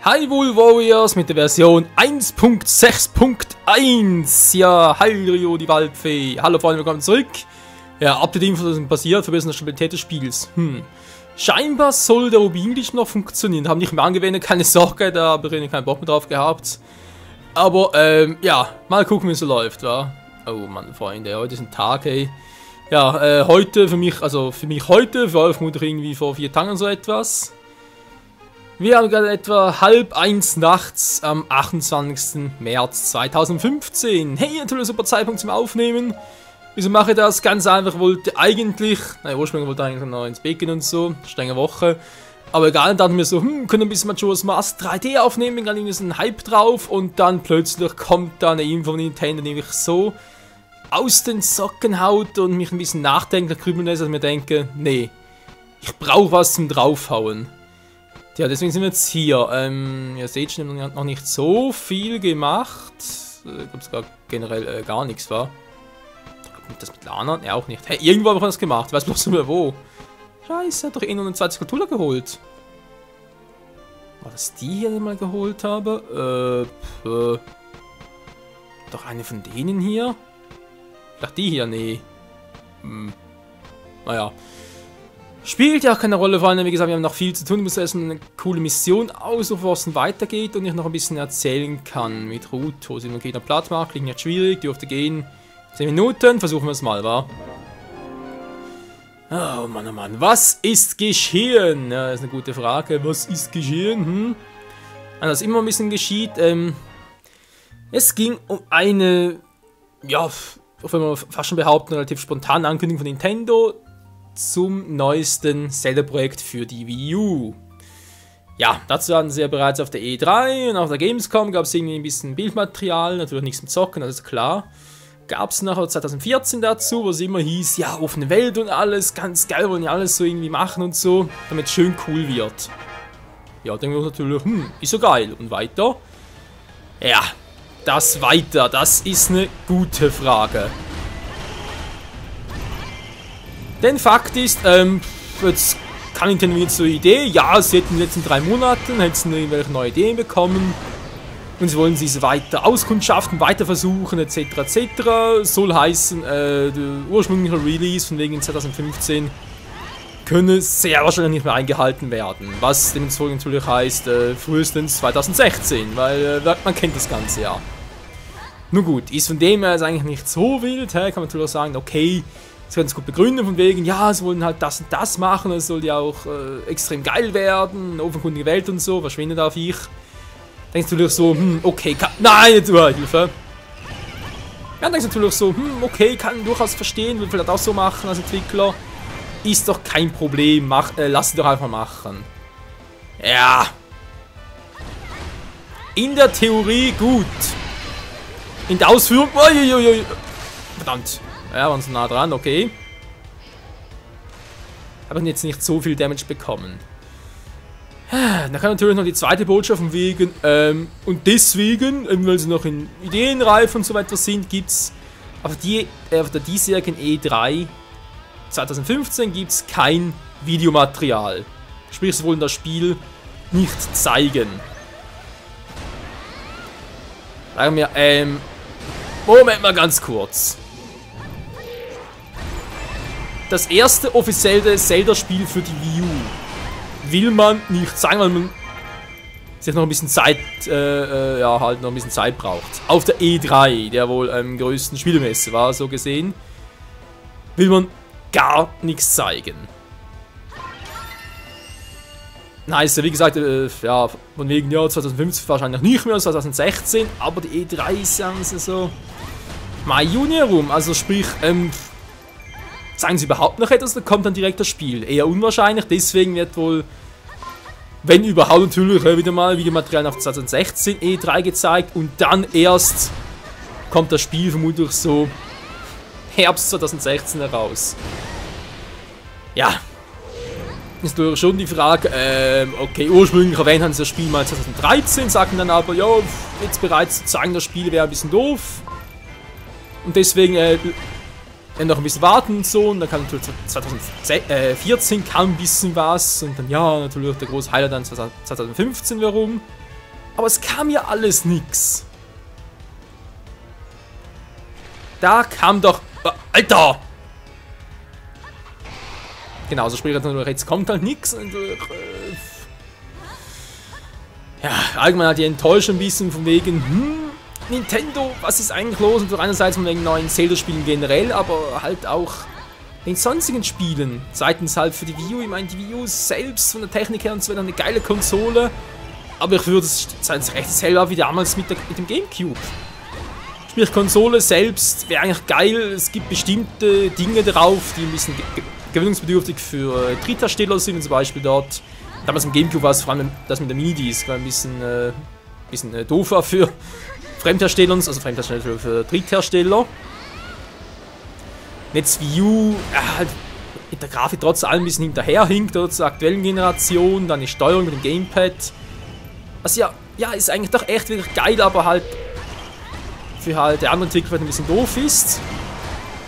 Hi Warriors mit der Version 1.6.1. Ja, hallo die Waldfee. Hallo Freunde, willkommen zurück. Ja, Update-Infos sind passiert, verbessern die Stabilität des Spiels. Scheinbar soll der Rubin-Glitch noch funktionieren. Haben nicht mehr angewendet, keine Sorge, da habe ich keinen Bock mehr drauf gehabt. Aber, ja, mal gucken, wie es so läuft, wa? Oh Mann, Freunde, heute ist ein Tag, ey. Ja, heute für mich heute, für euch vermutlich irgendwie vor 4 Tagen so etwas. Wir haben gerade etwa 12:30 nachts am 28. März 2015. Hey, natürlich super Zeitpunkt zum Aufnehmen. Wieso mache ich das? Ganz einfach, ursprünglich wollte ich eigentlich noch ins Bett gehen und so, strenge Woche. Aber egal, dann dachten wir so, können ein bisschen Majora's Mask 3D aufnehmen, gerade irgendwie so einen Hype drauf und dann plötzlich kommt da eine Info von Nintendo, die mich so aus den Socken haut und mich ein bisschen nachdenklich grübeln lässt, dass ich mir denke, nee, ich brauche was zum Draufhauen. Ja, deswegen sind wir jetzt hier. Ihr seht schon, wir haben noch nicht so viel gemacht. Ich glaube sogar generell gar nichts war. Das mit Lana? Ja, auch nicht. Hey, irgendwo habe ich das gemacht. Ich weiß bloß nicht mehr wo. Scheiße, hat doch eh nur eine zweite Skulptur geholt. War das die hier, die ich mal geholt habe? Doch eine von denen hier? Ich dachte die hier, nee. Naja. Spielt ja auch keine Rolle, vor allem, wie gesagt, wir haben noch viel zu tun. Ich muss erst eine coole Mission aussuchen, wo es dann weitergeht und ich noch ein bisschen erzählen kann mit Ruto. Also, man geht am Platz machen, klingt nicht schwierig, dürfte gehen. 10 Minuten, versuchen wir es mal, wa? Oh Mann, was ist geschehen? Ja, das ist eine gute Frage. Was ist geschehen? Also, was immer ein bisschen geschieht, es ging um eine, ja, wenn man fast schon behaupten, relativ spontane Ankündigung von Nintendo zum neuesten Zelda-Projekt für die Wii U. Ja, dazu hatten sie ja bereits auf der E3 und auf der Gamescom gab es irgendwie ein bisschen Bildmaterial, natürlich nichts mit Zocken, das ist klar. Gab es nachher 2014 dazu, wo es immer hieß, ja, offene Welt und alles, ganz geil, wollen ja alles so irgendwie machen und so, damit es schön cool wird. Ja, denken wir uns natürlich, ist so geil. Und weiter? Ja, das ist eine gute Frage. Denn Fakt ist, jetzt kann Nintendo jetzt so eine Idee, ja, sie hätten in den letzten 3 Monaten irgendwelche neue Ideen bekommen und sie wollen diese weiter auskundschaften, weiter versuchen, etc. etc. Soll heißen, der ursprüngliche Release von wegen 2015 könne sehr wahrscheinlich nicht mehr eingehalten werden, was dementsprechend natürlich heißt, frühestens 2016, weil man kennt das Ganze ja. Nun gut, ist von dem her ist eigentlich nicht so wild, kann man natürlich auch sagen, okay, das können sie gut begründen, von wegen, ja, sie wollen halt das und das machen, es soll ja auch extrem geil werden, eine offenkundige Welt und so, verschwindet auf ich. Denkst du natürlich so, okay, nein, jetzt Hilfe. Ja, denkst du natürlich so, okay, kann durchaus verstehen, will vielleicht auch so machen als Entwickler. Ist doch kein Problem, lass sie doch einfach machen. Ja. In der Theorie gut. In der Ausführung, verdammt. Ja, waren so nah dran, okay. Haben jetzt nicht so viel Damage bekommen. Da kann natürlich noch die zweite Botschaft von wegen, und deswegen, weil sie noch in Ideenreif und so weiter sind, gibt's auf der diesjährigen E3 2015 gibt's kein Videomaterial. Sprich, sie wollen das Spiel nicht zeigen. Sagen wir, Moment mal ganz kurz. Das erste offizielle Zelda-Spiel für die Wii U will man nicht zeigen, weil man sich noch ein bisschen Zeit, ja, halt noch ein bisschen Zeit braucht. Auf der E3, der wohl größten Spielemesse war, so gesehen, will man gar nichts zeigen. Heißt ja, wie gesagt, ja, von wegen, ja, 2015 wahrscheinlich nicht mehr, 2016, aber die E3 ist ja so Mai, Juni herum, also sprich, sagen sie überhaupt noch etwas, dann kommt dann direkt das Spiel. Eher unwahrscheinlich, deswegen wird wohl, wenn überhaupt natürlich, wieder mal Videomaterial auf 2016 E3 gezeigt und dann erst kommt das Spiel vermutlich so Herbst 2016 heraus. Ja. Ist natürlich schon die Frage, okay, ursprünglich erwähnt haben sie das Spiel mal 2013, sagen dann aber, ja, jetzt bereits zu zeigen, das Spiel wäre ein bisschen doof. Und deswegen, noch ein bisschen warten und so, und dann kam natürlich 2014 kam ein bisschen was, und dann ja, natürlich der große Highlight dann 2015 warum. Aber es kam ja alles nix. Da kam doch... Alter! Genau, so spricht er jetzt kommt halt nix. Und, ja, allgemein hat die enttäuscht ein bisschen von wegen, Nintendo, was ist eigentlich los? Und einerseits von wegen neuen Zelda-Spielen generell, aber halt auch den sonstigen Spielen. Seitens halt für die Wii U. Ich meine, die Wii U selbst von der Technik her und so weiter eine geile Konsole. Aber ich würde es sein recht selber wie damals mit dem Gamecube. Sprich, Konsole selbst wäre eigentlich geil. Es gibt bestimmte Dinge drauf, die ein bisschen gewöhnungsbedürftig für Dritthersteller sind. Zum Beispiel dort, damals im Gamecube war es vor allem das mit der Mini-Disc, war ein bisschen doof war für Fremdhersteller, also Fremdhersteller für Dritthersteller. Jetzt Wii U, halt mit der Grafik trotz allem ein bisschen hinterherhinkt oder zur aktuellen Generation, dann die Steuerung mit dem Gamepad. Also ja, ist eigentlich doch echt wirklich geil, aber halt für halt der andere Entwickler ein bisschen doof ist.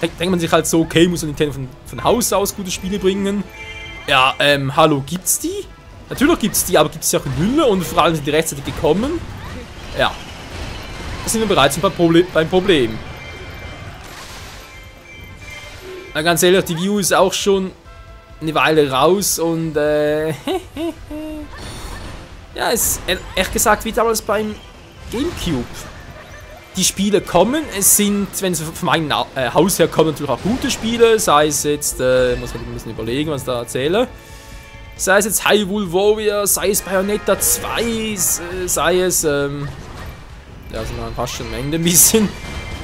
Denkt man sich halt so, okay, muss Nintendo von Haus aus gute Spiele bringen. Ja, hallo, gibt's die? Natürlich gibt's die, aber gibt's die auch in Hülle und vor allem sind die rechtzeitig gekommen. Ja. Da sind wir bereits beim Problem. Na, ganz ehrlich, die Wii U ist auch schon eine Weile raus und ja, ist ehrlich gesagt wie damals beim Gamecube. Die Spiele kommen, es sind, wenn sie von meinem Haus her kommen, natürlich auch gute Spiele, sei es jetzt, muss man ein bisschen überlegen, was ich da erzähle. Sei es jetzt Hyrule Warrior, sei es Bayonetta 2, sei es, ja, sind wir fast schon am Ende ein bisschen.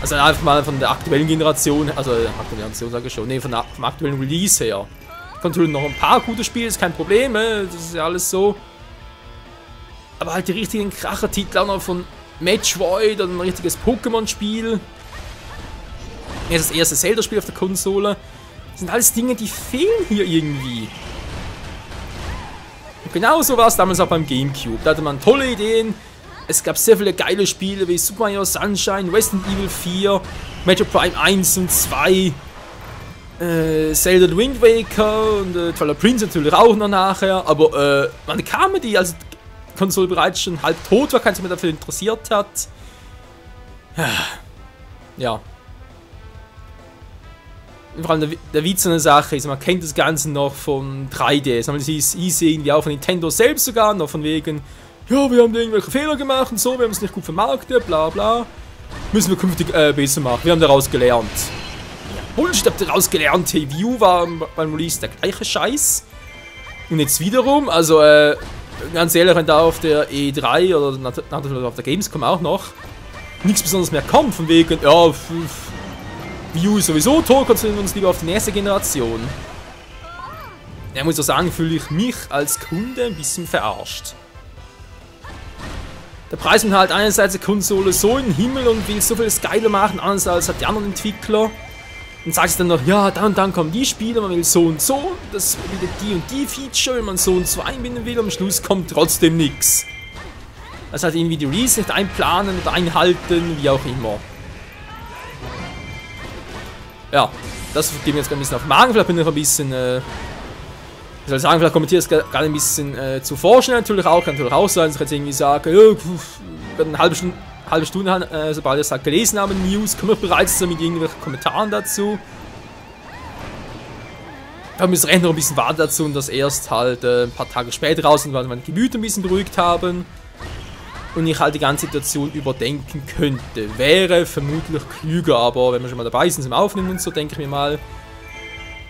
Also einfach mal von der aktuellen Generation, also aktuelle Generation sage ich schon, nee, vom aktuellen Release her. Kommt natürlich noch ein paar gute Spiele, ist kein Problem, das ist ja alles so. Aber halt die richtigen Kracher-Titel auch noch von Metroid oder ein richtiges Pokémon-Spiel. Das erste Zelda-Spiel auf der Konsole. Das sind alles Dinge, die fehlen hier irgendwie. Und genauso war es damals auch beim Gamecube. Da hatte man tolle Ideen. Es gab sehr viele geile Spiele wie Super Mario Sunshine, Resident Evil 4, Metroid Prime 1 und 2, Zelda The Wind Waker und Twilight Princess natürlich auch noch nachher. Aber wann kamen die? Also die Konsole bereits schon halb tot war, keiner sich mehr dafür interessiert hat. Ja. Vor allem der Witz an der Sache ist, man kennt das Ganze noch von 3DS. Man hieß irgendwie auch von Nintendo selbst sogar, noch von wegen, ja, wir haben irgendwelche Fehler gemacht und so, wir haben es nicht gut vermarktet, bla bla. Müssen wir künftig besser machen, wir haben daraus gelernt. Ja, Bullshit, habt ihr daraus gelernt, hey, Wii U war beim Release der gleiche Scheiß. Und jetzt wiederum, also ganz ehrlich, wenn da auf der E3 oder natürlich auf der Gamescom auch noch nichts Besonderes mehr kommt, von wegen, ja, Wii U ist sowieso tot, konzentrieren wir uns lieber auf die nächste Generation. Ja, muss ich sagen, fühle ich mich als Kunde ein bisschen verarscht. Der Preis ist halt einerseits die Konsole so in den Himmel und will so vieles geiler machen, andererseits hat die anderen Entwickler. Und sagst dann noch, ja, dann und dann kommen die Spiele, man will so und so, das bietet die und die Feature, wenn man so und so einbinden will, und am Schluss kommt trotzdem nichts. Das heißt irgendwie die Release nicht einplanen oder einhalten, wie auch immer. Ja, das geht mir jetzt ein bisschen auf den Magen, vielleicht bin ich ein bisschen, ich soll sagen, vielleicht kommentiere ich es gerade ein bisschen zu vorschnell, natürlich auch, kann natürlich auch sein, dass ich jetzt irgendwie sage, ja, eine halbe Stunde, sobald ich es halt gelesen habe, News, komme ich bereits mit irgendwelchen Kommentaren dazu. Da müssen wir noch ein bisschen warten dazu und das erst halt ein paar Tage später raus, weil meine Gemüter ein bisschen beruhigt haben. Und ich halt die ganze Situation überdenken könnte. Wäre vermutlich klüger, aber wenn wir schon mal dabei sind zum Aufnehmen und so, denke ich mir mal,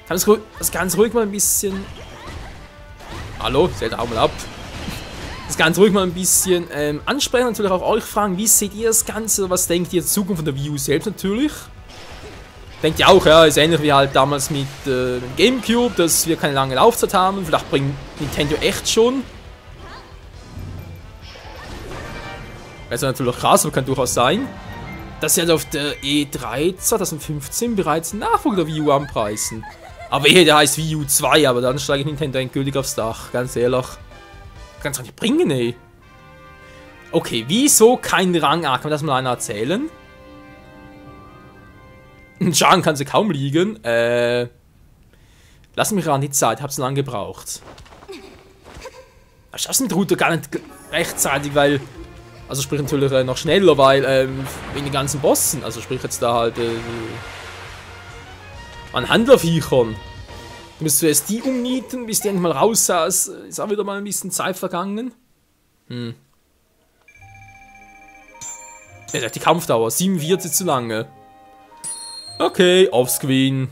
kann das Ganze ruhig mal ein bisschen... Hallo, seht auch mal ab. Das Ganze ruhig mal ein bisschen ansprechen, natürlich auch euch fragen, wie seht ihr das Ganze, was denkt ihr Zukunft von der Wii U selbst natürlich? Denkt ihr auch, ja, ist ähnlich wie halt damals mit Gamecube, dass wir keine lange Laufzeit haben, vielleicht bringt Nintendo echt schon. Das ist natürlich krass, aber kann durchaus sein, dass sie halt auf der E3 2015 bereits einen Nachfolger der Wii U anpreisen. Aber der heißt Wii U 2, aber dann steige ich Nintendo endgültig aufs Dach, ganz ehrlich. Kannst du nicht bringen, ey. Okay, wieso kein Rang A? Kann mir das mal einer erzählen? Ein Schaden kann sie kaum liegen. Lass mich ran die Zeit, hab's lange gebraucht. Ich schaff's mit Router gar nicht rechtzeitig, weil Also sprich natürlich noch schneller, weil wegen den ganzen Bossen, also sprich jetzt da halt an Handlerviechern. Du musst zuerst die umnieten, bis die endlich mal raus saß. Ist auch wieder mal ein bisschen Zeit vergangen. Ja, die Kampfdauer, 47 zu lange. Okay, Offscreen.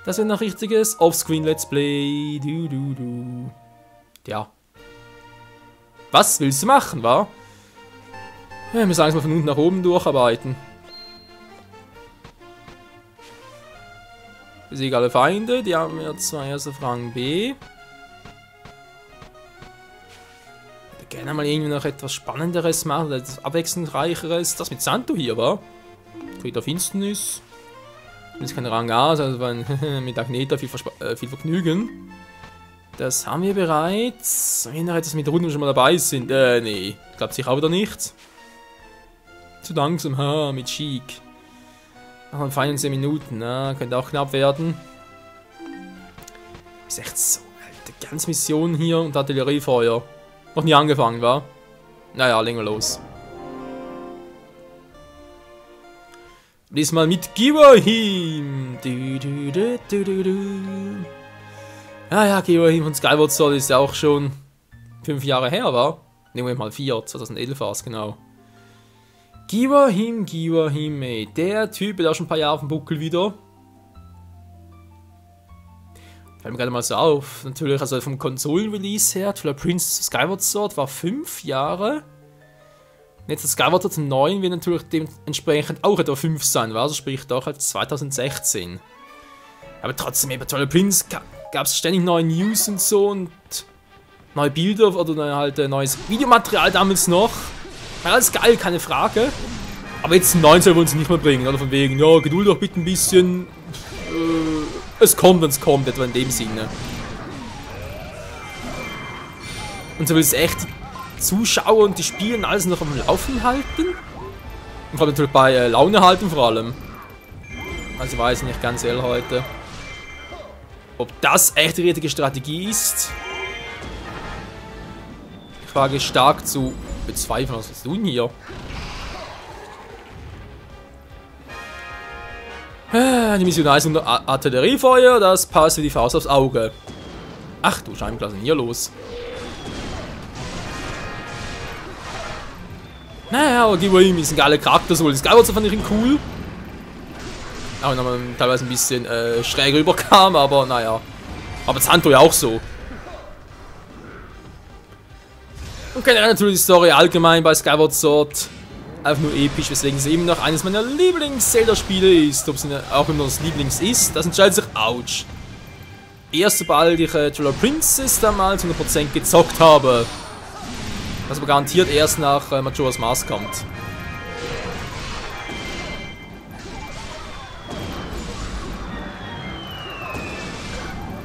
Das wird noch richtiges Offscreen Let's Play. Ja. Was willst du machen, wa? Ja, wir müssen langsam von unten nach oben durcharbeiten. Besiege alle Feinde, die haben wir 2 erste Rang B. Ich würde gerne mal irgendwie noch etwas Spannenderes machen, etwas Abwechslungsreicheres. Das mit Santo hier, wa? Krieg der Finsternis. Ist kein Rang A, also mit Agneta viel Vergnügen. Das haben wir bereits. Wenn noch etwas mit Runden schon mal dabei sind. Nee. Ich glaube sicher auch wieder nicht. Zu langsam, mit Chic. Nach den feinen 10 Minuten, könnte auch knapp werden. Ist echt so, Alter. Ganz Mission hier und Artilleriefeuer. Noch nie angefangen, wa? Naja, länger los. Diesmal mit Giverhim. Ja, Giverhim von Skyward Sword ist ja auch schon 5 Jahre her, war? Nehmen wir mal 4, 2011 war es, genau. Giverhim, ey. Der Typ hat auch schon ein paar Jahre auf dem Buckel wieder. Fällt mir gerade mal so auf. Natürlich, also vom Konsolen-Release her, Twilight Princess Skyward Sword war 5 Jahre. Jetzt das Skyward Sword 9 wird natürlich dementsprechend auch etwa 5 sein, also sprich doch als 2016. Aber trotzdem, bei Twilight Princess gab es ständig neue News und so und neue Bilder oder halt neues Videomaterial damals noch. Ja, alles geil, keine Frage. Aber jetzt 9 sollen wir uns nicht mehr bringen, oder von wegen, ja, Geduld doch bitte ein bisschen. Es kommt, wenn es kommt, etwa in dem Sinne. Und so will es echt die Zuschauer und die Spieler alles noch am Laufen halten. Und vor allem natürlich bei Laune halten vor allem. Also weiß ich nicht ganz ehrlich heute, ob das echt die richtige Strategie ist. Ich wage stark zu bezweifeln, was wir tun hier. Die Mission 1 unter Artilleriefeuer, das passt wie die Faust aufs Auge. Ach du Scheibenklar, was ist denn hier los? Naja, aber Giverhim ist ein geiler Charakter, so. Das Skyward fand ich ihn cool. Auch wenn man teilweise ein bisschen schräg rüberkam, aber naja. Aber Santo ja auch so. Und generell natürlich die Story allgemein bei Skyward Sword. Einfach nur episch, weswegen es eben noch eines meiner Lieblings-Zelda-Spiele ist. Ob es auch immer das Lieblings ist, das entscheidet sich. Autsch. Erst sobald ich Twilight Princess damals 100% gezockt habe. Was aber garantiert erst nach Majora's Mask kommt.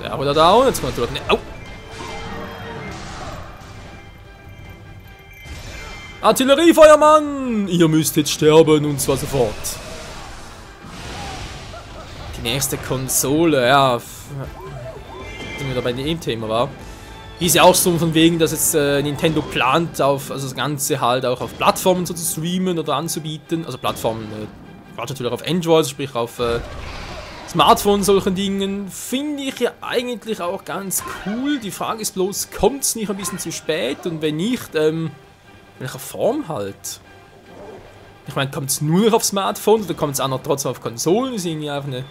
Ja, wieder down. Jetzt kommt natürlich. Au! Artilleriefeuermann! Ihr müsst jetzt sterben und zwar sofort. Die nächste Konsole, ja. Sind wir da bei dem Thema, war. Hieß ja auch so von wegen, dass jetzt Nintendo plant, also das Ganze halt auch auf Plattformen so zu streamen oder anzubieten. Also Plattformen, natürlich auf Android, sprich auf Smartphones, solchen Dingen. Finde ich ja eigentlich auch ganz cool. Die Frage ist bloß, kommt es nicht ein bisschen zu spät? Und wenn nicht, in welcher Form halt? Ich meine, kommt es nur noch auf Smartphones oder kommt es auch noch trotzdem auf Konsolen? Ist irgendwie einfach eine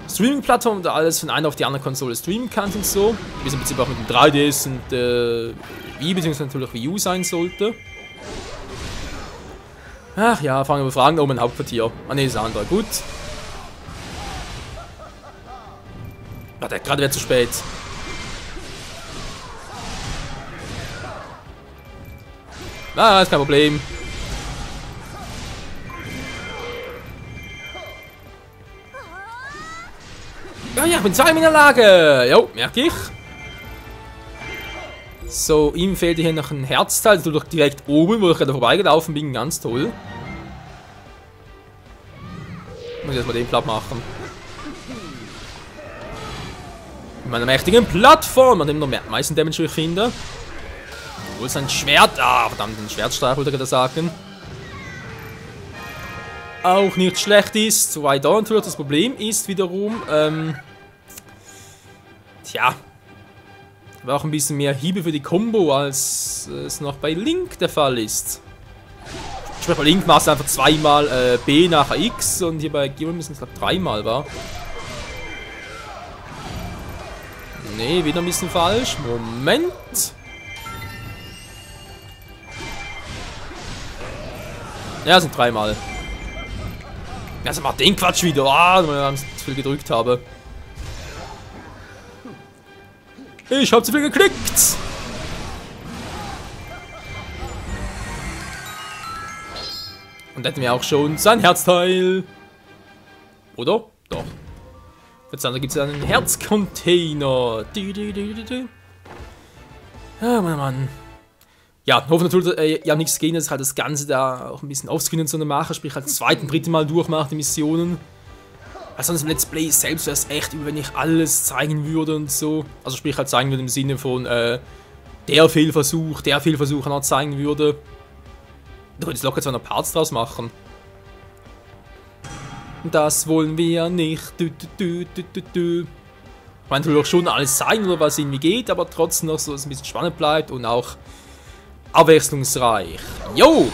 Streaming-Plattform, da alles von einer auf die andere Konsole streamen kann und so. Wie es im Prinzip auch mit dem 3DS und Wii bzw. natürlich Wii U sein sollte. Ach ja, fangen wir mit Fragen um ein Hauptquartier. Ah ne, das ist andere. Gut. Warte, gerade wird zu spät. Ah, ist kein Problem. Ja, ich bin 2 in der Lage. Jo, merke ich. So, ihm fehlt hier noch ein Herzteil. Das ist direkt oben, wo ich gerade vorbeigelaufen bin. Ganz toll. Muss ich erstmal den platt machen. Mit meiner mächtigen Plattform, an dem noch am meisten Damage, wie ich finde. Obwohl sein Schwert... Ah, verdammt, ein Schwertstreich wollte ich gerade sagen. Auch nicht schlecht ist. Wobei da natürlich das Problem ist wiederum... tja... Aber auch ein bisschen mehr Hiebe für die Combo, als es noch bei Link der Fall ist. Sprich, bei Link machst du einfach zweimal B nach X und hier bei Gion müssen es glaube dreimal, war. Nee, wieder ein bisschen falsch. Moment. Ja, sind dreimal. Also mach den Quatsch wieder. Ah, weil ich zu viel gedrückt habe. Ich hab zu viel geklickt. Und hätten wir auch schon sein Herzteil. Oder? Doch. Jetzt da gibt es einen Herzcontainer. Ja, Mann. Ja, hoffen natürlich, ja, nichts gegen, dass halt das Ganze da auch ein bisschen offscreen und so eine Mache, sprich halt das zweite und dritte Mal durchmacht, die Missionen. Also sonst im Let's Play selbst wäre es echt, wenn ich alles zeigen würde und so. Also sprich halt zeigen würde im Sinne von, der Fehlversuch noch zeigen würde. Da könnte ich locker 200 Parts draus machen. Das wollen wir nicht. Ich meine, natürlich auch schon alles zeigen, oder was irgendwie geht, aber trotzdem noch so, dass es ein bisschen spannend bleibt und auch abwechslungsreich. Jo!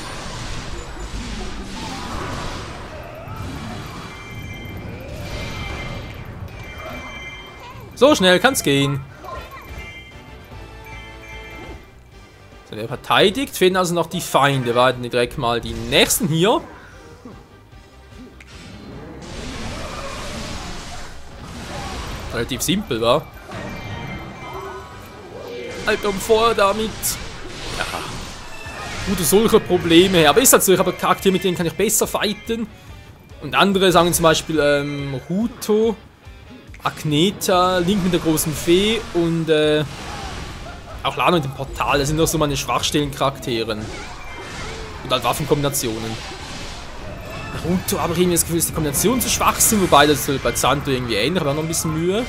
So schnell kann's gehen. So, der verteidigt. Fehlen also noch die Feinde. Warten wir direkt mal die nächsten hier. Relativ simpel, wa? Alter, Feuer damit. Ja. Gute solche Probleme. Aber ist halt so, ich habe Charaktere, mit denen kann ich besser fighten. Und andere sagen zum Beispiel Ruto, Agneta, Link mit der großen Fee und auch Lana mit dem Portal. Das sind doch so meine Schwachstellen-Charakteren. Und halt Waffenkombinationen. Ruto habe ich irgendwie das Gefühl, dass die Kombinationen zu schwach sind, wobei das bei Zanto irgendwie ähnlich, aber noch ein bisschen Mühe.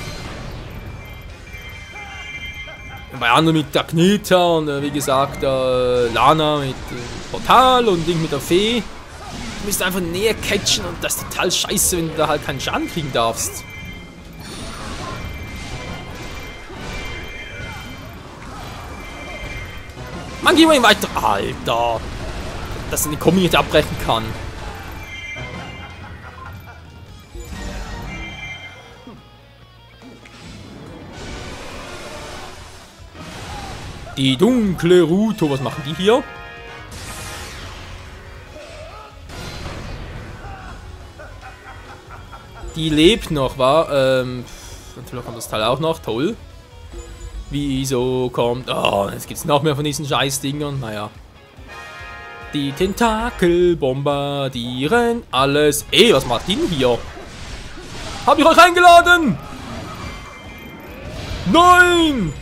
Und bei anderen mit Agneta und wie gesagt Lana mit Portal und Link mit der Fee. Du musst einfach näher catchen und das ist total scheiße, wenn du da halt keinen Schaden kriegen darfst. Mann, geh mal weiter. Alter. Dass er die Kombi nicht abbrechen kann. Die dunkle Ruto. Was machen die hier? Die lebt noch, wa? Natürlich kommt das Teil auch noch. Toll. Wieso kommt... Oh, jetzt gibt's noch mehr von diesen Scheißdingern. Naja. Die Tentakel bombardieren alles. Ey, was macht die denn hier? Hab ich euch eingeladen? Nein!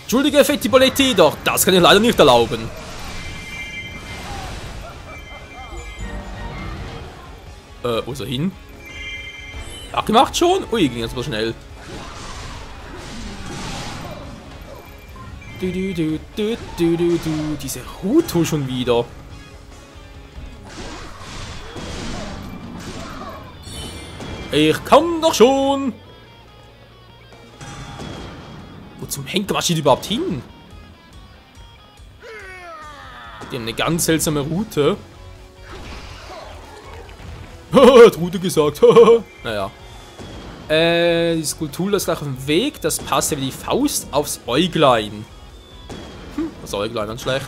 Entschuldige, Fetti Boletti, doch das kann ich leider nicht erlauben. Wo ist er hin? Ja, gemacht schon? Ui, ging jetzt aber schnell. Diese Ruto schon wieder. Ich komm doch schon. Wo zum Henker marschiert die überhaupt hin? Die haben eine ganz seltsame Route. Hat Route gesagt. Naja. Die Skulptur ist gleich auf dem Weg. Das passt ja wie die Faust aufs Äuglein. Das Äuglein dann schlecht.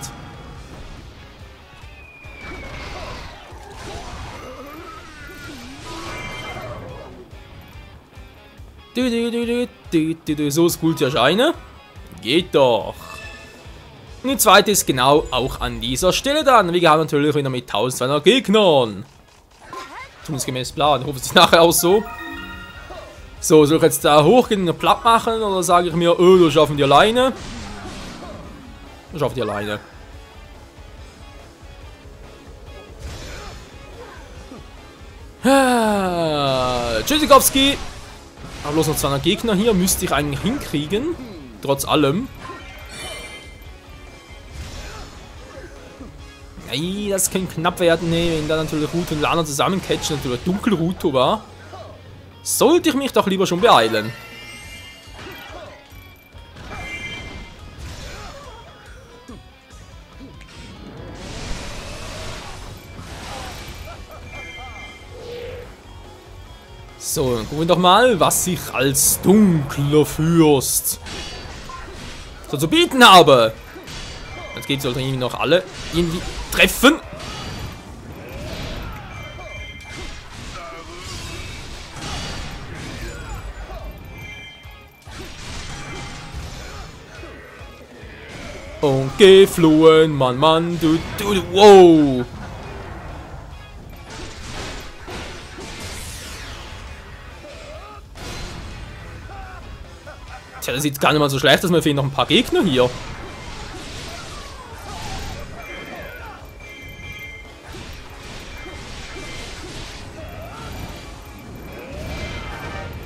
So Skulptur erscheinen. Geht doch. Und die zweite ist genau auch an dieser Stelle dann. Wir haben natürlich wieder mit 1200 Gegnern. Zumindest gemäß Plan. Hoffe ich nachher auch so. So, soll ich jetzt da hochgehen und platt machen? Oder sage ich mir, oh, das schaffen die alleine? Das schaffen die alleine. Tschüssikowski. Aber bloß noch 200 Gegner hier. Müsste ich eigentlich hinkriegen. Trotz allem. Ey, das kann knapp werden, ne, wenn da natürlich Ruto und Lana zusammencatchen, natürlich dunkel Ruto war. Sollte ich mich doch lieber schon beeilen. So, dann gucken wir doch mal, was ich als dunkler Fürst so zu bieten habe. Jetzt geht sollte irgendwie noch alle irgendwie treffen. Und geflohen, Mann, du, wow. Tja, das sieht gar nicht mal so schlecht aus, mir fehlen noch ein paar Gegner hier.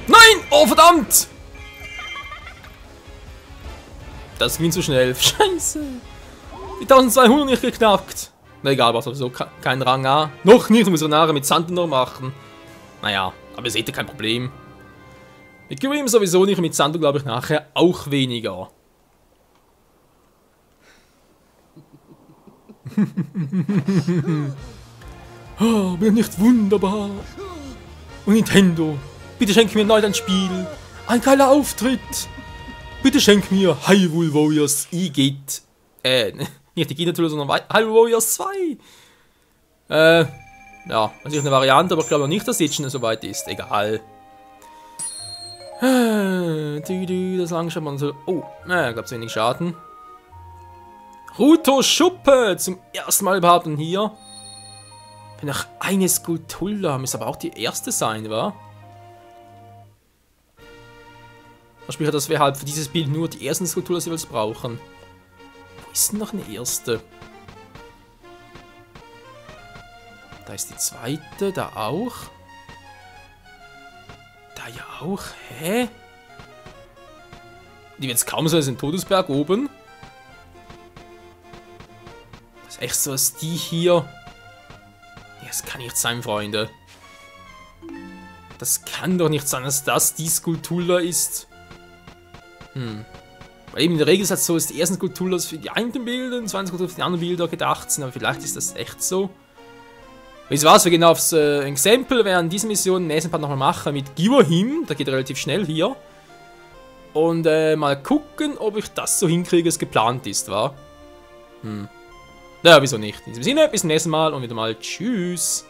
Nein! Oh, verdammt! Das ging zu schnell. Scheiße. Die 1200 nicht geknackt. Na egal, war sowieso kein Rang A. Noch nicht, muss ich nachher mit Santenor machen. Naja, aber ihr seht ja kein Problem. Mit Grim sowieso nicht, mit Sandu glaube ich nachher auch weniger. Oh, bin nicht wunderbar. Und Nintendo, bitte schenk mir erneut ein Spiel. Ein geiler Auftritt. Bitte schenk mir Hyrule Warriors Igitt. Nicht die natürlich, sondern Hyrule Warriors 2. Ja, natürlich eine Variante, aber ich glaube noch nicht, dass jetzt schon so weit ist. Egal. Das langsam man so. Oh, gab es wenig Schaden. Ruto Schuppe zum ersten Mal überhaupt und hier. Wenn noch eine Skulltula, müsste aber auch die erste sein, wa? Sprich, das wäre halt für dieses Bild nur die ersten Skulpturen, die wir jetzt brauchen. Wo ist denn noch eine erste? Da ist die zweite, da auch. Da ja auch, hä? Die wird jetzt kaum so als ein Todesberg oben. Das ist echt so, als die hier. Ja, das kann nicht sein, Freunde. Das kann doch nicht sein, dass das die Skulptur ist. Weil eben in der Regel ist das so, dass die ersten Skulpturen für die einen Bilder und die zweiten Skulpturen für die anderen Bilder gedacht sind, aber vielleicht ist das echt so. Wisst ihr was, wir gehen aufs Exempel, werden diese Mission im nächsten Part nochmal machen mit Giverhim, da geht relativ schnell hier. Und mal gucken, ob ich das so hinkriege, es geplant ist, wa? Naja, wieso nicht. In diesem Sinne, bis zum nächsten Mal und wieder mal tschüss.